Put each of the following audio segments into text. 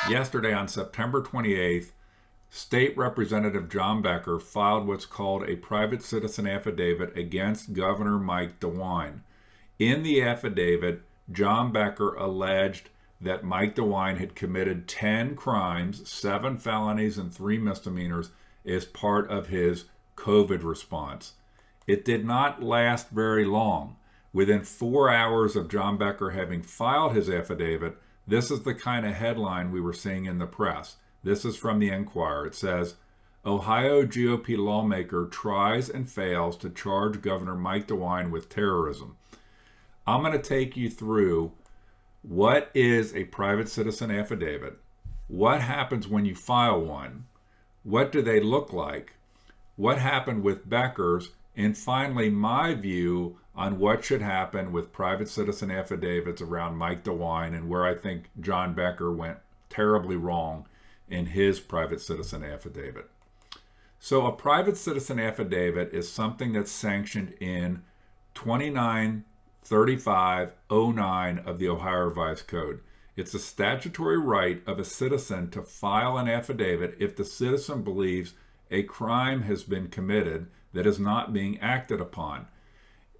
Yesterday, on September 28th, State Representative John Becker filed what's called a private citizen affidavit against Governor Mike DeWine. In the affidavit, John Becker alleged that Mike DeWine had committed 10 crimes, 7 felonies, and 3 misdemeanors as part of his COVID response. It did not last very long. Within 4 hours of John Becker having filed his affidavit, this is the kind of headline we were seeing in the press. This is from the Enquirer. It says, Ohio GOP lawmaker tries and fails to charge Governor Mike DeWine with terrorism. I'm going to take you through what is a private citizen affidavit, what happens when you file one, what do they look like, what happened with Becker's, and finally my view on what should happen with private citizen affidavits around Mike DeWine and where I think John Becker went terribly wrong in his private citizen affidavit. So a private citizen affidavit is something that's sanctioned in 293509 of the Ohio Revised Code. It's a statutory right of a citizen to file an affidavit if the citizen believes a crime has been committed that is not being acted upon.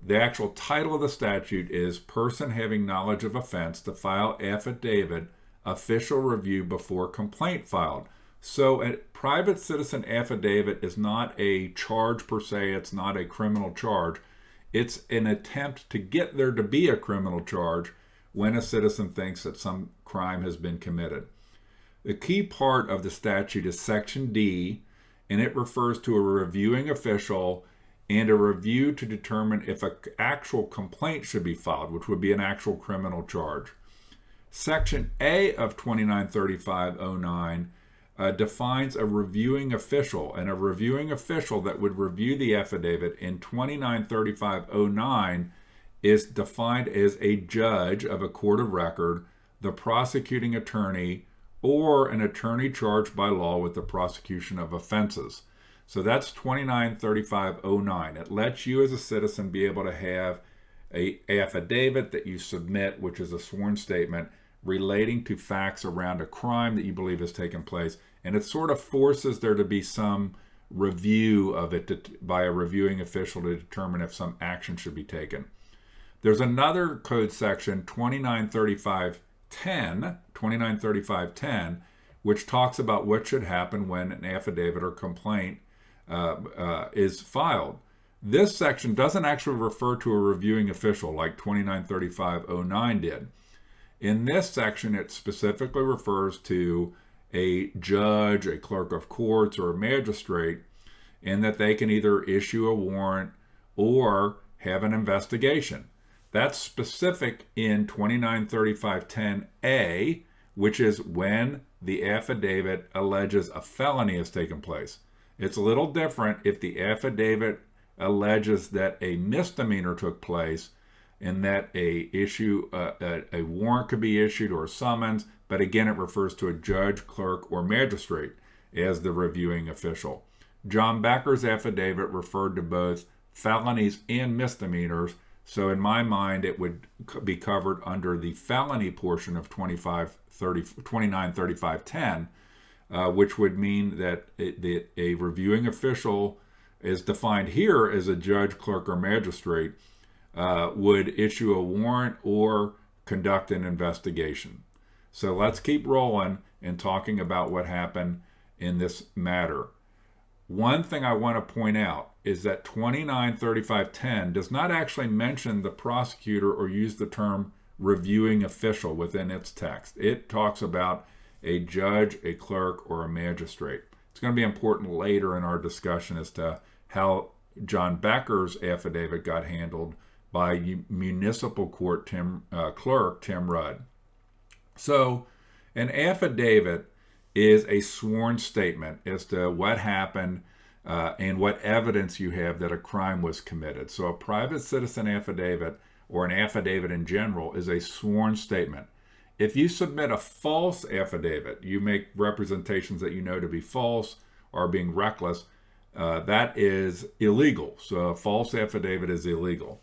The actual title of the statute is Person Having Knowledge of Offense to File Affidavit, Official Review Before Complaint Filed. So a private citizen affidavit is not a charge per se. It's not a criminal charge. It's an attempt to get there to be a criminal charge when a citizen thinks that some crime has been committed. The key part of the statute is Section D, and it refers to a reviewing official and a review to determine if an actual complaint should be filed, which would be an actual criminal charge. Section A of 293509 defines a reviewing official, and a reviewing official that would review the affidavit in 293509 is defined as a judge of a court of record, the prosecuting attorney, or an attorney charged by law with the prosecution of offenses. So that's 293509. It lets you as a citizen be able to have an affidavit that you submit, which is a sworn statement relating to facts around a crime that you believe has taken place. And it sort of forces there to be some review of it by a reviewing official to determine if some action should be taken. There's another code section, 293510, which talks about what should happen when an affidavit or complaint is filed. This section doesn't actually refer to a reviewing official like 293509 did. In this section, it specifically refers to a judge, a clerk of courts, or a magistrate, and that they can either issue a warrant or have an investigation. That's specific in 293510A, which is when the affidavit alleges a felony has taken place. It's a little different if the affidavit alleges that a misdemeanor took place and that a warrant could be issued or a summons, but again, it refers to a judge, clerk, or magistrate as the reviewing official. John Becker's affidavit referred to both felonies and misdemeanors, so in my mind, it would be covered under the felony portion of 293510, which would mean that a reviewing official is defined here as a judge, clerk, or magistrate, would issue a warrant or conduct an investigation. So let's keep rolling and talking about what happened in this matter. One thing I want to point out is that 293510 does not actually mention the prosecutor or use the term reviewing official within its text. It talks about a judge, a clerk, or a magistrate. It's going to be important later in our discussion as to how John Becker's affidavit got handled by municipal court clerk Tim Rudd. So an affidavit is a sworn statement as to what happened and what evidence you have that a crime was committed. So a private citizen affidavit, or an affidavit in general, is a sworn statement. If you submit a false affidavit, you make representations that you know to be false or being reckless, that is illegal. So a false affidavit is illegal.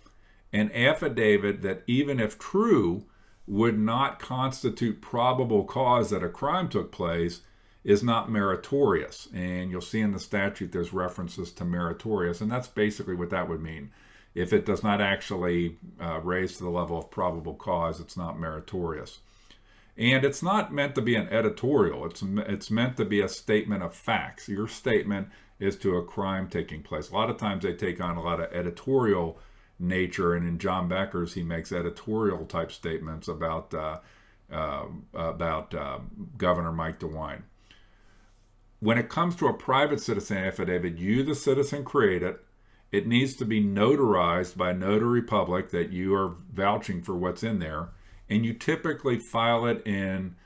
An affidavit that, even if true, would not constitute probable cause that a crime took place is not meritorious. And you'll see in the statute there's references to meritorious, and that's basically what that would mean. If it does not actually raise to the level of probable cause, it's not meritorious. And it's not meant to be an editorial. It's meant to be a statement of facts. Your statement is to a crime taking place. A lot of times they take on a lot of editorial nature, and in John Becker's, he makes editorial type statements about Governor Mike DeWine. When it comes to a private citizen affidavit, you, the citizen, create it. It needs to be notarized by notary public that you are vouching for what's in there. And you typically file it in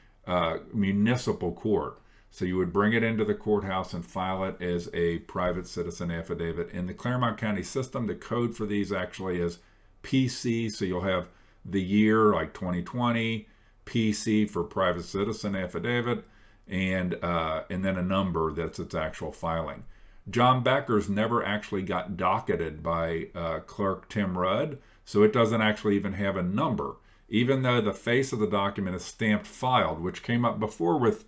municipal court. So you would bring it into the courthouse and file it as a private citizen affidavit. In the Claremont County system, the code for these actually is PC. So you'll have the year, like 2020, PC for private citizen affidavit, and then a number that's its actual filing. John Becker's never actually got docketed by Clerk Tim Rudd, so it doesn't actually even have a number, even though the face of the document is stamped filed, which came up before with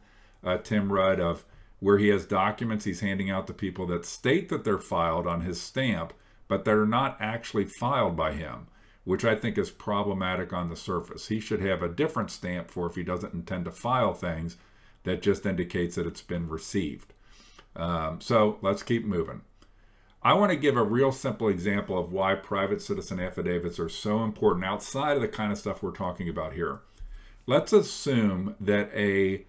Tim Rudd, of where he has documents he's handing out to people that state that they're filed on his stamp, but they're not actually filed by him, which I think is problematic on the surface. He should have a different stamp for if he doesn't intend to file things that just indicates that it's been received. So let's keep moving. I want to give a real simple example of why private citizen affidavits are so important outside of the kind of stuff we're talking about here. Let's assume that a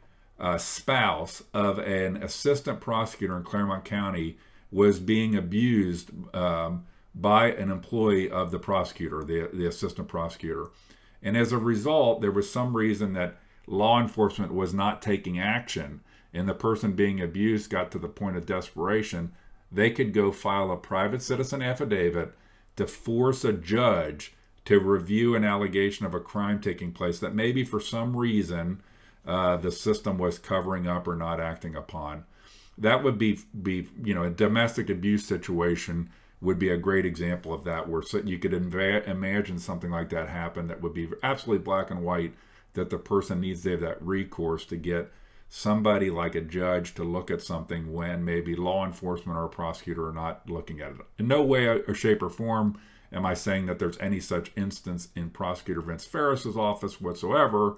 spouse of an assistant prosecutor in Claremont County was being abused by an employee of the prosecutor, the assistant prosecutor. And as a result, there was some reason that law enforcement was not taking action, and the person being abused got to the point of desperation. They could go file a private citizen affidavit to force a judge to review an allegation of a crime taking place that maybe for some reason the system was covering up or not acting upon. That would be a domestic abuse situation would be a great example of that, where you could imagine something like that happen that would be absolutely black and white, that the person needs to have that recourse to get somebody like a judge to look at something when maybe law enforcement or a prosecutor are not looking at it. In no way or shape or form am I saying that there's any such instance in Prosecutor Vince Ferris's office whatsoever.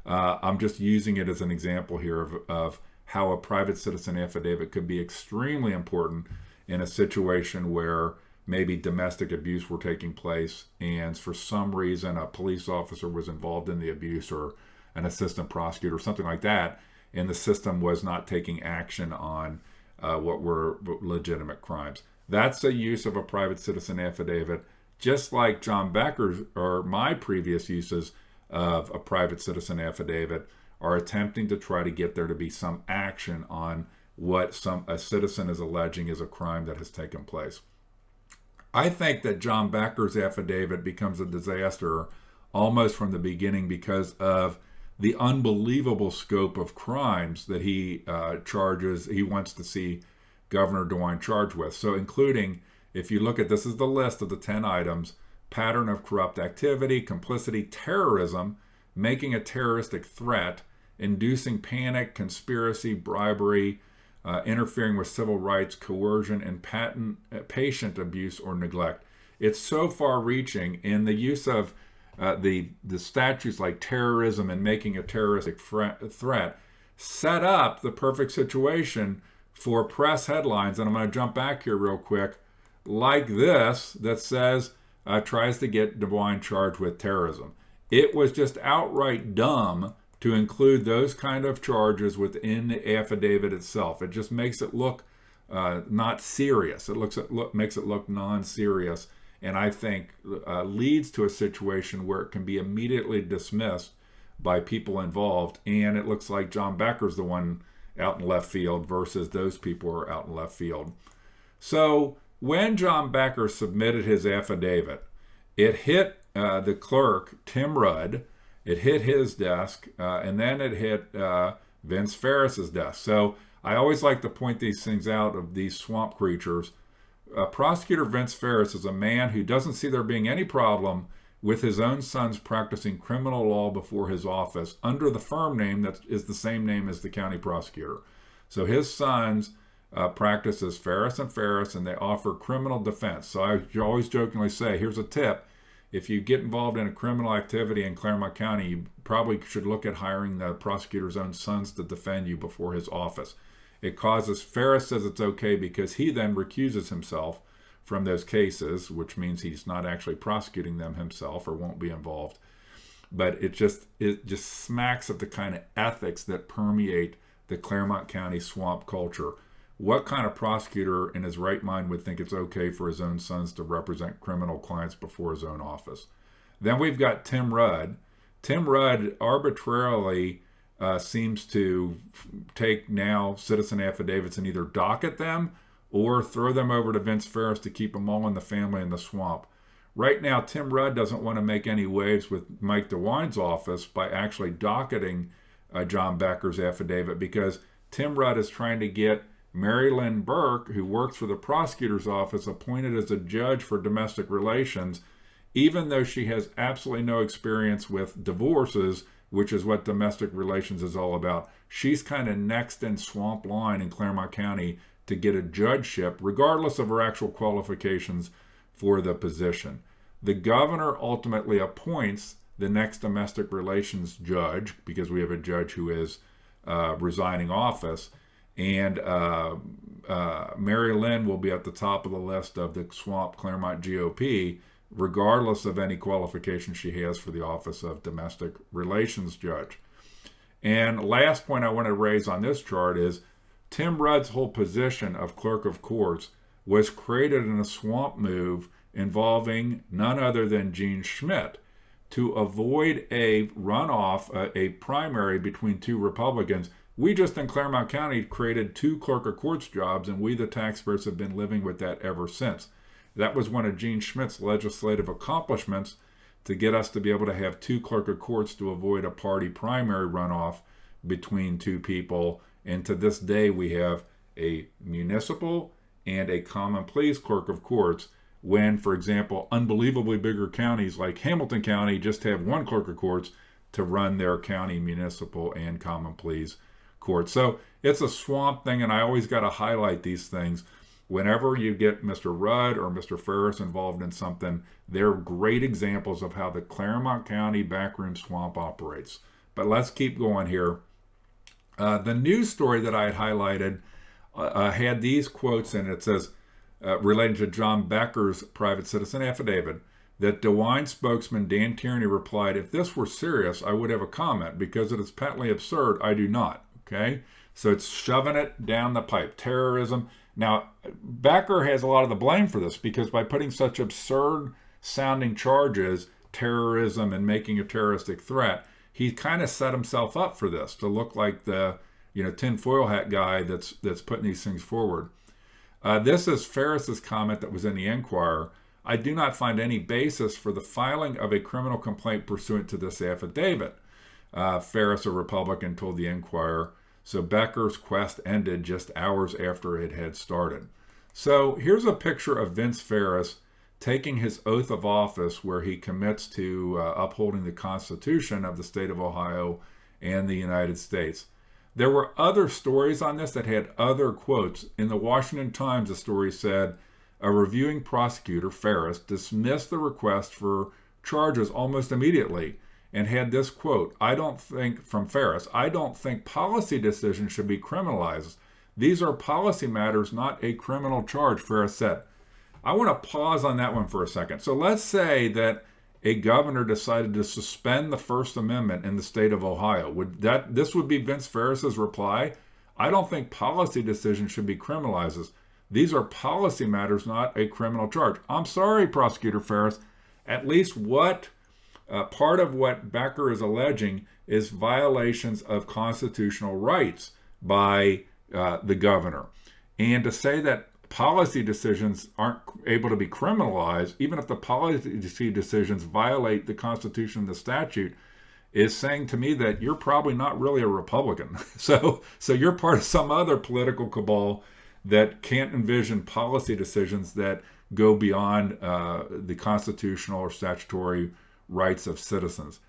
I'm just using it as an example here of how a private citizen affidavit could be extremely important in a situation where maybe domestic abuse were taking place, and for some reason a police officer was involved in the abuse, or an assistant prosecutor or something like that, and the system was not taking action on what were legitimate crimes. That's a use of a private citizen affidavit, just like John Becker's or my previous uses of a private citizen affidavit are attempting to try to get there to be some action on what a citizen is alleging is a crime that has taken place. I think that John Becker's affidavit becomes a disaster almost from the beginning because of the unbelievable scope of crimes that he wants to see Governor DeWine charged with. So including, if you look at, this is the list of the 10 items: pattern of corrupt activity, complicity, terrorism, making a terroristic threat, inducing panic, conspiracy, bribery, interfering with civil rights, coercion, and patient abuse or neglect. It's so far-reaching in the use of the statutes like terrorism and making a terroristic threat set up the perfect situation for press headlines. And I'm going to jump back here real quick, like this, that says tries to get DeWine charged with terrorism. It was just outright dumb to include those kind of charges within the affidavit itself. It just makes it look not serious. It makes it look non-serious, and I think leads to a situation where it can be immediately dismissed by people involved, and it looks like John Becker's the one out in left field versus those people are out in left field. So when John Becker submitted his affidavit, it hit the clerk, Tim Rudd. It hit his desk, and then it hit Vince Ferris's desk. So I always like to point these things out of these swamp creatures. Prosecutor Vince Ferris is a man who doesn't see there being any problem with his own sons practicing criminal law before his office under the firm name that is the same name as the county prosecutor. So his sons practice as Ferris and Ferris, and they offer criminal defense. So I always jokingly say, here's a tip. If you get involved in a criminal activity in Claremont County, you probably should look at hiring the prosecutor's own sons to defend you before his office. It causes, Ferris says it's okay because he then recuses himself from those cases, which means he's not actually prosecuting them himself or won't be involved. But it just smacks of the kind of ethics that permeate the Claremont County swamp culture. What kind of prosecutor in his right mind would think it's okay for his own sons to represent criminal clients before his own office? Then we've got Tim Rudd. Tim Rudd arbitrarily seems to take now citizen affidavits and either docket them or throw them over to Vince Ferris to keep them all in the family in the swamp. Right now, Tim Rudd doesn't want to make any waves with Mike DeWine's office by actually docketing John Becker's affidavit, because Tim Rudd is trying to get Mary Lynn Burke, who works for the prosecutor's office, appointed as a judge for domestic relations, even though she has absolutely no experience with divorces, which is what domestic relations is all about. She's kind of next in swamp line in Claremont County to get a judgeship, regardless of her actual qualifications for the position. The governor ultimately appoints the next domestic relations judge, because we have a judge who is resigning office, and Mary Lynn will be at the top of the list of the swamp Claremont GOP, regardless of any qualifications she has for the office of domestic relations judge. And last point I want to raise on this chart is Tim Rudd's whole position of clerk of courts was created in a swamp move involving none other than Gene Schmidt to avoid a runoff, a primary between two Republicans. We just in Claremont County created 2 clerk of courts jobs, and we, the taxpayers, have been living with that ever since. That was one of Gene Schmidt's legislative accomplishments, to get us to be able to have 2 clerk of courts to avoid a party primary runoff between 2 people. And to this day, we have a municipal and a common pleas clerk of courts, when, for example, unbelievably bigger counties like Hamilton County just have 1 clerk of courts to run their county municipal and common pleas court. So it's a swamp thing, and I always got to highlight these things. Whenever you get Mr. Rudd or Mr. Ferris involved in something, they're great examples of how the Claremont County backroom swamp operates. But let's keep going here. The news story that I had highlighted had these quotes in it. It says, relating to John Becker's private citizen affidavit, that DeWine spokesman Dan Tierney replied, "If this were serious, I would have a comment. Because it is patently absurd, I do not." Okay? So it's shoving it down the pipe. Terrorism. Now, Becker has a lot of the blame for this, because by putting such absurd sounding charges, terrorism and making a terroristic threat, he kind of set himself up for this, to look like the tinfoil hat guy that's putting these things forward. This is Ferris's comment that was in the Enquirer. "I do not find any basis for the filing of a criminal complaint pursuant to this affidavit." Ferris, a Republican, told the Enquirer. So Becker's quest ended just hours after it had started. So here's a picture of Vince Ferris taking his oath of office, where he commits to upholding the Constitution of the state of Ohio and the United States. There were other stories on this that had other quotes. In the Washington Times, the story said, a reviewing prosecutor, Ferris, dismissed the request for charges almost immediately, and had this quote, from Ferris, "I don't think policy decisions should be criminalized. These are policy matters, not a criminal charge," Ferris said. I want to pause on that one for a second. So let's say that a governor decided to suspend the First Amendment in the state of Ohio. This would be Vince Ferris's reply? "I don't think policy decisions should be criminalized. These are policy matters, not a criminal charge." I'm sorry, Prosecutor Ferris. At least part of what Becker is alleging is violations of constitutional rights by the governor. And to say that policy decisions aren't able to be criminalized, even if the policy decisions violate the Constitution and the statute, is saying to me that you're probably not really a Republican. So you're part of some other political cabal that can't envision policy decisions that go beyond the constitutional or statutory rights of citizens.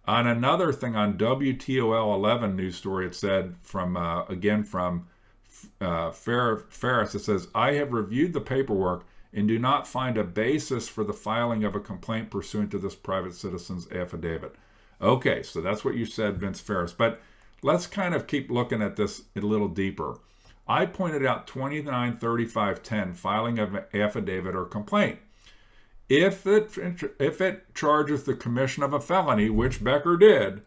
On another thing, on WTOL 11 news story, it said from Ferris, it says, I have reviewed the paperwork and do not find a basis for the filing of a complaint pursuant to this private citizen's affidavit. Okay, so that's what you said, Vince Ferris. But let's kind of keep looking at this a little deeper. I pointed out 293510, filing of an affidavit or complaint. If it charges the commission of a felony, which Becker did,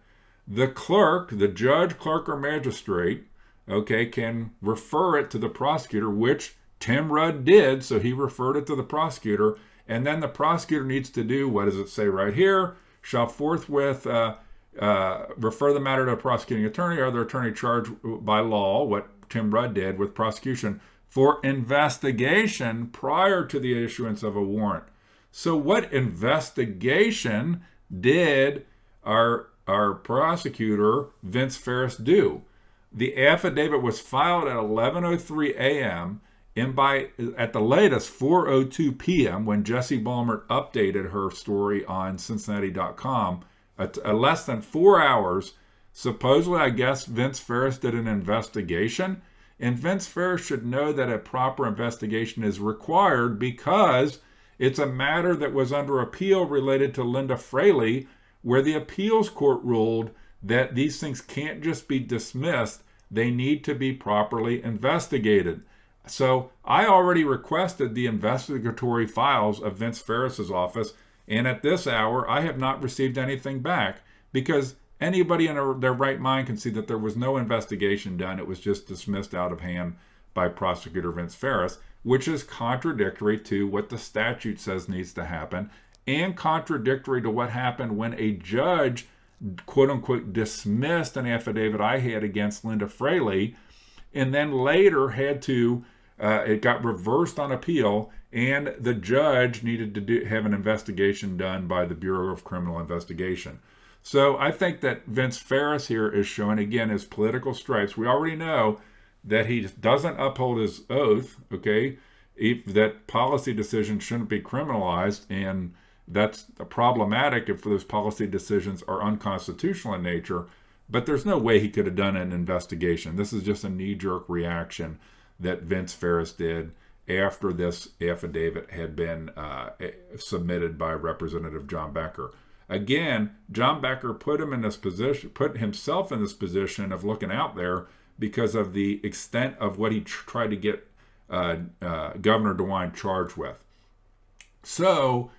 the clerk, the judge, clerk, or magistrate, okay, can refer it to the prosecutor, which Tim Rudd did, so he referred it to the prosecutor, and then the prosecutor needs to do, what does it say right here? Shall forthwith refer the matter to a prosecuting attorney or other attorney charged by law, what Tim Rudd did with prosecution, for investigation prior to the issuance of a warrant. So what investigation did our prosecutor, Vince Ferris, do? The affidavit was filed at 11:03 a.m. and by, at the latest, 4:02 p.m. when Jessie Balmer updated her story on Cincinnati.com, less than 4 hours, supposedly, I guess, Vince Ferris did an investigation. And Vince Ferris should know that a proper investigation is required because it's a matter that was under appeal related to Linda Fraley, where the appeals court ruled that these things can't just be dismissed. They need to be properly investigated. So I already requested the investigatory files of Vince Ferris's office, and at this hour, I have not received anything back because anybody in their right mind can see that there was no investigation done. It was just dismissed out of hand by prosecutor Vince Ferris, which is contradictory to what the statute says needs to happen and contradictory to what happened when a judge, quote unquote, dismissed an affidavit I had against Linda Fraley, and then later had to, it got reversed on appeal, and the judge needed to have an investigation done by the Bureau of Criminal Investigation. So I think that Vince Ferris here is showing, again, his political stripes. We already know that he doesn't uphold his oath, okay, that policy decisions shouldn't be criminalized, and that's problematic if those policy decisions are unconstitutional in nature, but there's no way he could have done an investigation. This is just a knee-jerk reaction that Vince Ferris did after this affidavit had been submitted by Representative John Becker. Again, John Becker put himself in this position of looking out there because of the extent of what he tried to get Governor DeWine charged with. So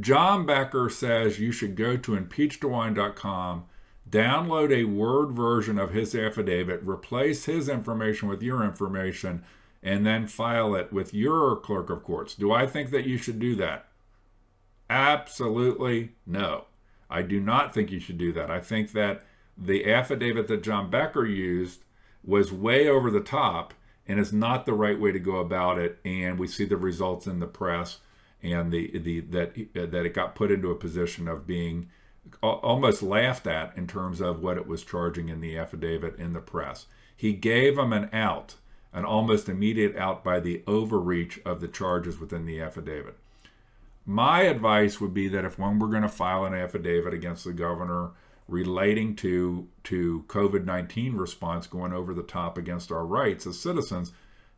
John Becker says you should go to impeachdewine.com, download a Word version of his affidavit, replace his information with your information, and then file it with your clerk of courts. Do I think that you should do that? Absolutely no. I do not think you should do that. I think that the affidavit that John Becker used was way over the top and is not the right way to go about it. And we see the results in the press, and that it got put into a position of being almost laughed at in terms of what it was charging in the affidavit in the press. He gave them an out, an almost immediate out by the overreach of the charges within the affidavit. My advice would be that when we're going to file an affidavit against the governor relating to COVID-19 response going over the top against our rights as citizens,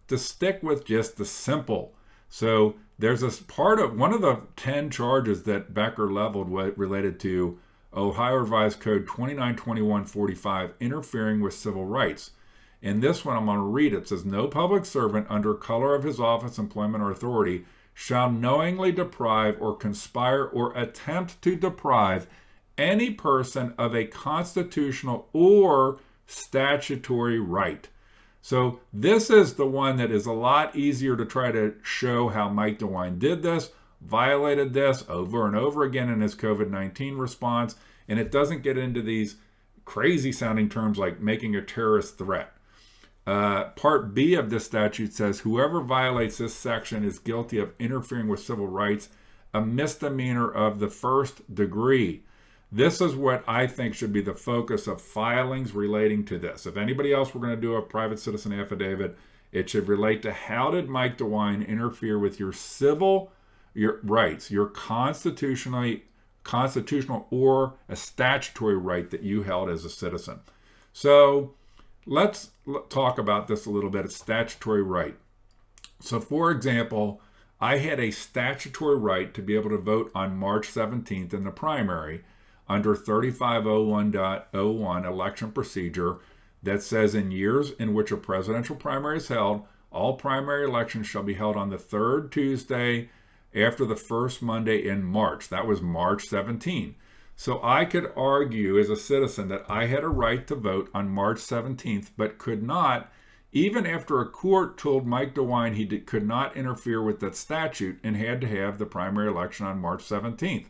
to stick with just the simple. So there's a part of one of the 10 charges that Becker leveled related to Ohio Revised Code 292145, interfering with civil rights. In this one, I'm going to read it. It says, no public servant under color of his office, employment, or authority shall knowingly deprive or conspire or attempt to deprive any person of a constitutional or statutory right. So this is the one that is a lot easier to try to show how Mike DeWine did this, violated this over and over again in his COVID-19 response, and it doesn't get into these crazy sounding terms like making a terrorist threat. Part B of this statute says whoever violates this section is guilty of interfering with civil rights, a misdemeanor of the first degree. This is what I think should be the focus of filings relating to this. If anybody else were going to do a private citizen affidavit, it should relate to how did Mike DeWine interfere with your rights, your constitutionally constitutional or a statutory right that you held as a citizen. So let's talk about this a little bit. A statutory right. So for example, I had a statutory right to be able to vote on March 17th in the primary under 3501.01 election procedure that says in years in which a presidential primary is held, all primary elections shall be held on the third Tuesday after the first Monday in March. That was March 17. So I could argue as a citizen that I had a right to vote on March 17th, but could not, even after a court told Mike DeWine he could not interfere with that statute and had to have the primary election on March 17th.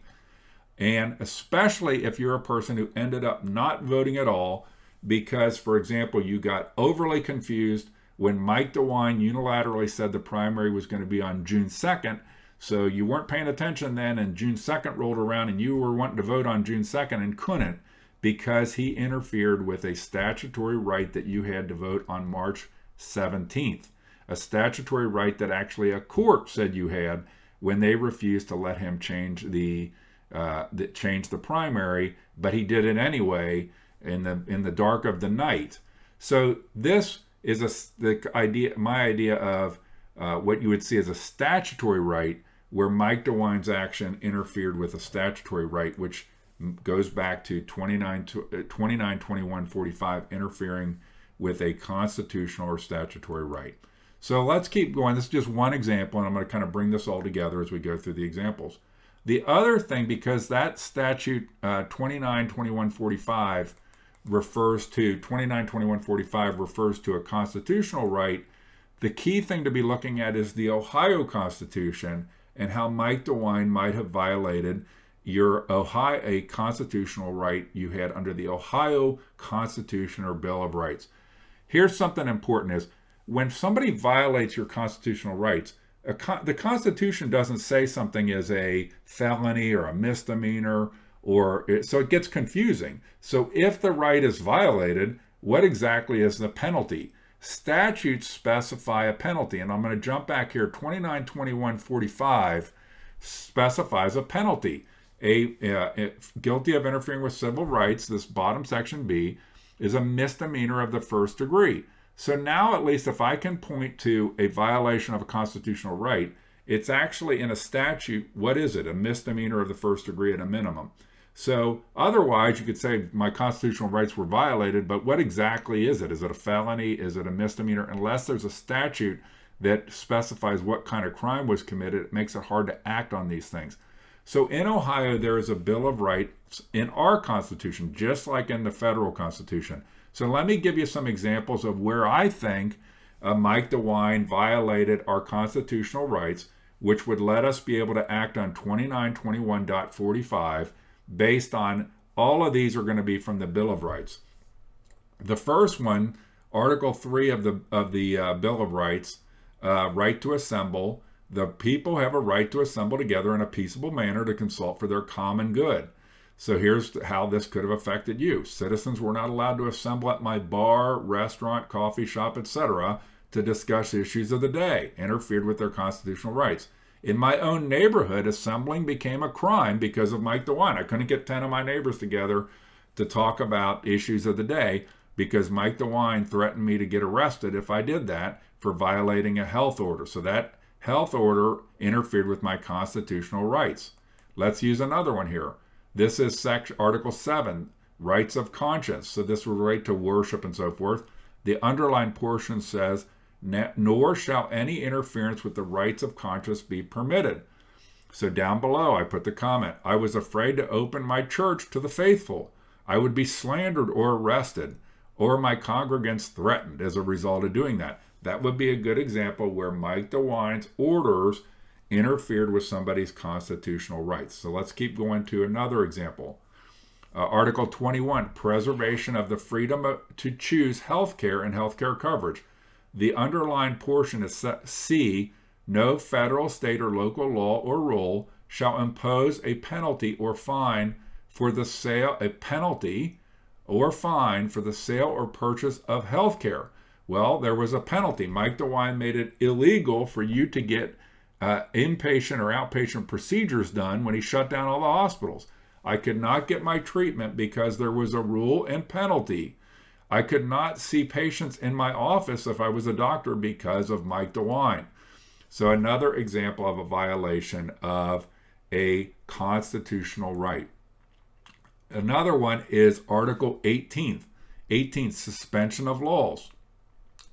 And especially if you're a person who ended up not voting at all because, for example, you got overly confused when Mike DeWine unilaterally said the primary was going to be on June 2nd, so you weren't paying attention then, and June 2nd rolled around and you were wanting to vote on June 2nd and couldn't because he interfered with a statutory right that you had to vote on March 17th. A statutory right that actually a court said you had when they refused to let him change the primary, but he did it anyway in the dark of the night. So this is my idea of what you would see as a statutory right, where Mike DeWine's action interfered with a statutory right, which goes back to 292145, interfering with a constitutional or statutory right. So let's keep going. This is just one example, and I'm going to kind of bring this all together as we go through the examples. The other thing, because that statute 292145 refers to a constitutional right, the key thing to be looking at is the Ohio Constitution and how Mike DeWine might have violated a constitutional right you had under the Ohio Constitution or Bill of Rights. Here's something important is when somebody violates your constitutional rights, the Constitution doesn't say something is a felony or a misdemeanor, so it gets confusing. So if the right is violated, what exactly is the penalty? Statutes specify a penalty, and I'm going to jump back here. 292145 specifies a penalty. Guilty of interfering with civil rights, this bottom section B, is a misdemeanor of the first degree. So now, at least if I can point to a violation of a constitutional right, it's actually in a statute. What is it? A misdemeanor of the first degree at a minimum. So otherwise, you could say my constitutional rights were violated, but what exactly is it? Is it a felony? Is it a misdemeanor? Unless there's a statute that specifies what kind of crime was committed, it makes it hard to act on these things. So in Ohio, there is a Bill of Rights in our Constitution, just like in the federal Constitution. So let me give you some examples of where I think Mike DeWine violated our constitutional rights, which would let us be able to act on 2921.45 based on all of these are going to be from the Bill of Rights. The first one, Article 3 of the Bill of Rights, right to assemble. The people have a right to assemble together in a peaceable manner to consult for their common good. So here's how this could have affected you. Citizens were not allowed to assemble at my bar, restaurant, coffee shop, etc. to discuss issues of the day, interfered with their constitutional rights. In my own neighborhood, assembling became a crime because of Mike DeWine. I couldn't get 10 of my neighbors together to talk about issues of the day because Mike DeWine threatened me to get arrested if I did that for violating a health order. So that health order interfered with my constitutional rights. Let's use another one here. This is Article 7, rights of conscience. So this will relate to worship and so forth. The underlined portion says, nor shall any interference with the rights of conscience be permitted. So down below, I put the comment, I was afraid to open my church to the faithful. I would be slandered or arrested, or my congregants threatened as a result of doing that. That would be a good example where Mike DeWine's orders interfered with somebody's constitutional rights. So let's keep going to another example. Article 21, preservation of the freedom to choose health care and health care coverage. The underlined portion is C, no federal, state, or local law or rule shall impose a penalty or fine for the sale, or purchase of health care. Well, there was a penalty. Mike DeWine made it illegal for you to get inpatient or outpatient procedures done when he shut down all the hospitals. I could not get my treatment because there was a rule and penalty. I could not see patients in my office if I was a doctor because of Mike DeWine. So another example of a violation of a constitutional right. Another one is Article 18, suspension of laws.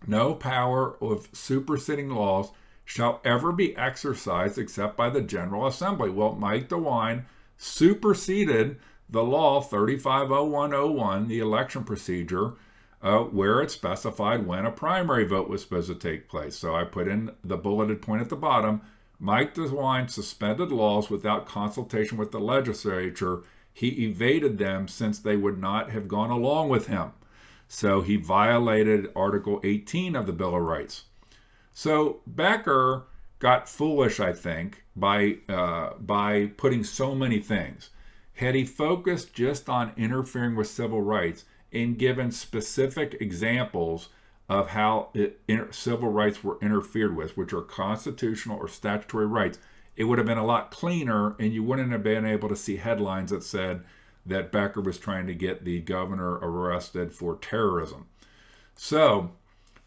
No power of superseding laws shall ever be exercised except by the General Assembly. Well, Mike DeWine superseded the law 350101, the election procedure, where it specified when a primary vote was supposed to take place. So I put in the bulleted point at the bottom. Mike DeWine suspended laws without consultation with the legislature. He evaded them since they would not have gone along with him. So he violated Article 18 of the Bill of Rights. So Becker got foolish, I think, by putting so many things. Had he focused just on interfering with civil rights and given specific examples of how civil rights were interfered with, which are constitutional or statutory rights, it would have been a lot cleaner, and you wouldn't have been able to see headlines that said that Becker was trying to get the governor arrested for terrorism. So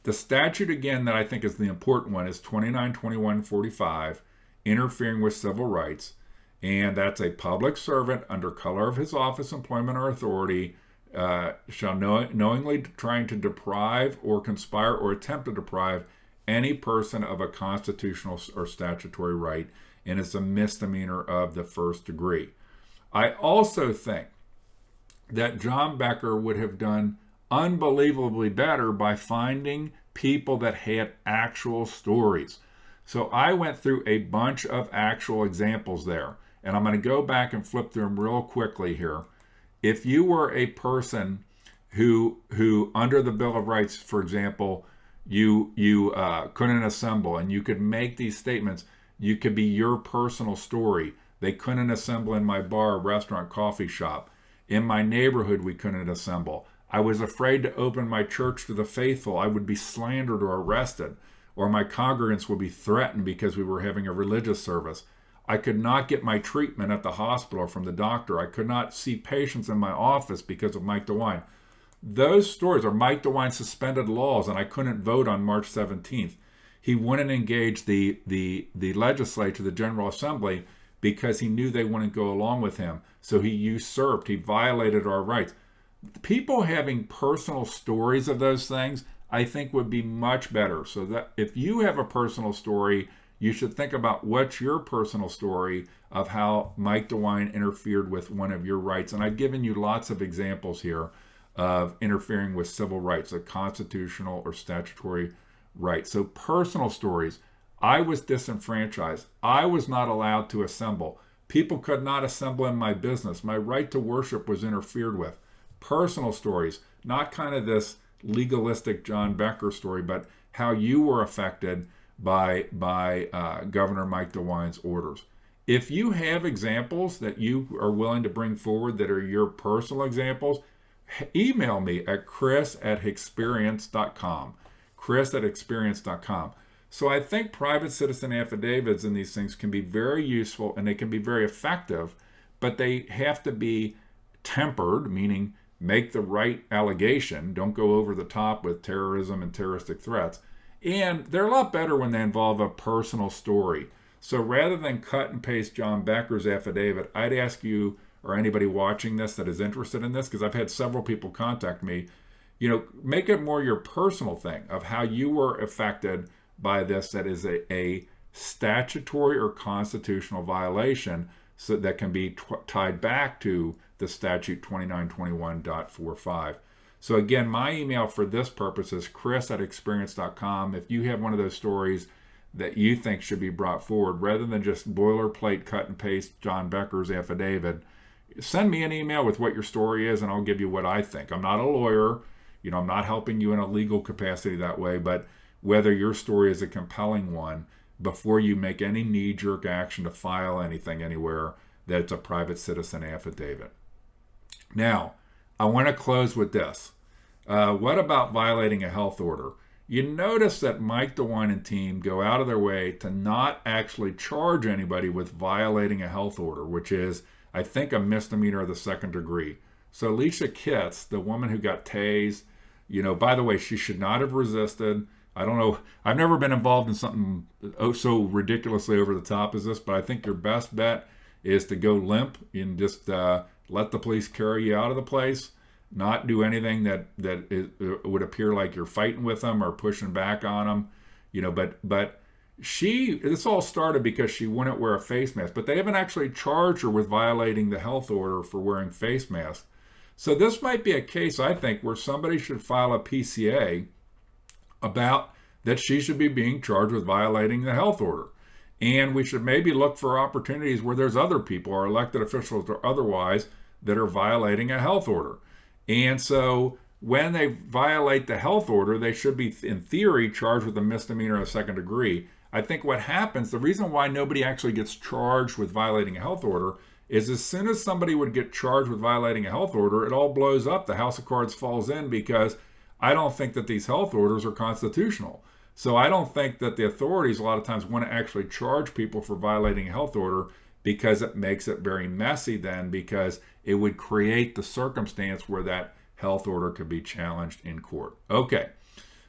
the statute, again, that I think is the important one is 292145, interfering with civil rights. And that's a public servant under color of his office, employment, or authority shall knowingly trying to deprive or conspire or attempt to deprive any person of a constitutional or statutory right, and it's a misdemeanor of the first degree. I also think that John Becker would have done unbelievably better by finding people that had actual stories. So I went through a bunch of actual examples there, and I'm going to go back and flip through them real quickly here. If you were a person who under the Bill of Rights, for example, you couldn't assemble, and you could make these statements, you could be your personal story. They couldn't assemble in my bar, restaurant, coffee shop. In my neighborhood, we couldn't assemble. I was afraid to open my church to the faithful. I would be slandered or arrested, or my congregants would be threatened because we were having a religious service. I could not get my treatment at the hospital from the doctor. I could not see patients in my office because of Mike DeWine. Those stories are Mike DeWine suspended laws, and I couldn't vote on March 17th. He wouldn't engage the legislature, the General Assembly, because he knew they wouldn't go along with him. So he usurped, he violated our rights. People having personal stories of those things, I think, would be much better. So that if you have a personal story, you should think about what's your personal story of how Mike DeWine interfered with one of your rights. And I've given you lots of examples here of interfering with civil rights, a constitutional or statutory right. So personal stories. I was disenfranchised. I was not allowed to assemble. People could not assemble in my business. My right to worship was interfered with. Personal stories, not kind of this legalistic John Becker story, but how you were affected by Governor Mike DeWine's orders. If you have examples that you are willing to bring forward that are your personal examples, email me at chris@experience.com. chris@experience.com. So I think private citizen affidavits and these things can be very useful, and they can be very effective, but they have to be tempered, meaning make the right allegation. Don't go over the top with terrorism and terroristic threats. And they're a lot better when they involve a personal story. So rather than cut and paste John Becker's affidavit, I'd ask you, or anybody watching this that is interested in this, because I've had several people contact me, make it more your personal thing of how you were affected by this that is a statutory or constitutional violation, so that can be tied back to the statute 2921.45. So again, my email for this purpose is chris@experience.com. If you have one of those stories that you think should be brought forward, rather than just boilerplate cut and paste John Becker's affidavit, send me an email with what your story is, and I'll give you what I think. I'm not a lawyer. I'm not helping you in a legal capacity that way, but whether your story is a compelling one, before you make any knee-jerk action to file anything anywhere, that it's a private citizen affidavit. Now, I want to close with this. What about violating a health order? You notice that Mike DeWine and team go out of their way to not actually charge anybody with violating a health order, which is I think a misdemeanor of the second degree. So Alicia Kitts, the woman who got tased, by the way, she should not have resisted. I don't know. I've never been involved in something so ridiculously over the top as this, but I think your best bet is to go limp and just let the police carry you out of the place, not do anything that would appear like you're fighting with them or pushing back on them. But this all started because she wouldn't wear a face mask, but they haven't actually charged her with violating the health order for wearing face masks. So this might be a case, I think, where somebody should file a PCA about that she should be being charged with violating the health order. And we should maybe look for opportunities where there's other people or elected officials or otherwise that are violating a health order. And so when they violate the health order, they should be, in theory, charged with a misdemeanor of second degree. I think what happens, the reason why nobody actually gets charged with violating a health order is as soon as somebody would get charged with violating a health order, it all blows up. The house of cards falls in because I don't think that these health orders are constitutional. So I don't think that the authorities a lot of times want to actually charge people for violating a health order, because it makes it very messy then, because it would create the circumstance where that health order could be challenged in court. Okay,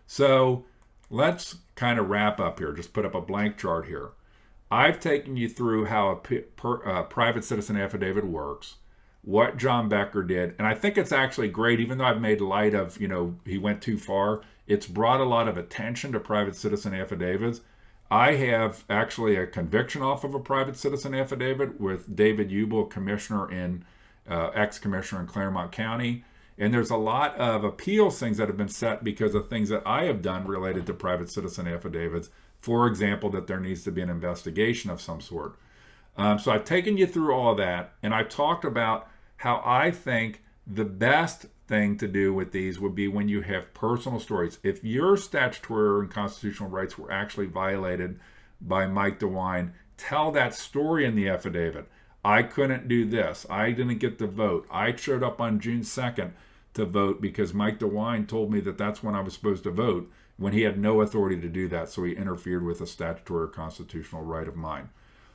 so let's kind of wrap up here. Just put up a blank chart here. I've taken you through how a private citizen affidavit works, what John Becker did, and I think it's actually great, even though I've made light of, he went too far. It's brought a lot of attention to private citizen affidavits. I have actually a conviction off of a private citizen affidavit with David Ubel, ex-commissioner in Claremont County. And there's a lot of appeals things that have been set because of things that I have done related to private citizen affidavits. For example, that there needs to be an investigation of some sort. So I've taken you through all of that, and I've talked about how I think the best thing to do with these would be when you have personal stories. If your statutory and constitutional rights were actually violated by Mike DeWine, tell that story in the affidavit. I couldn't do this. I didn't get to vote. I showed up on June 2nd to vote because Mike DeWine told me that that's when I was supposed to vote, when he had no authority to do that, so he interfered with a statutory or constitutional right of mine.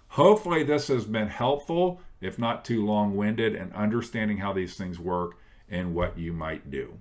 Hopefully this has been helpful, if not too long-winded, in understanding how these things work and what you might do.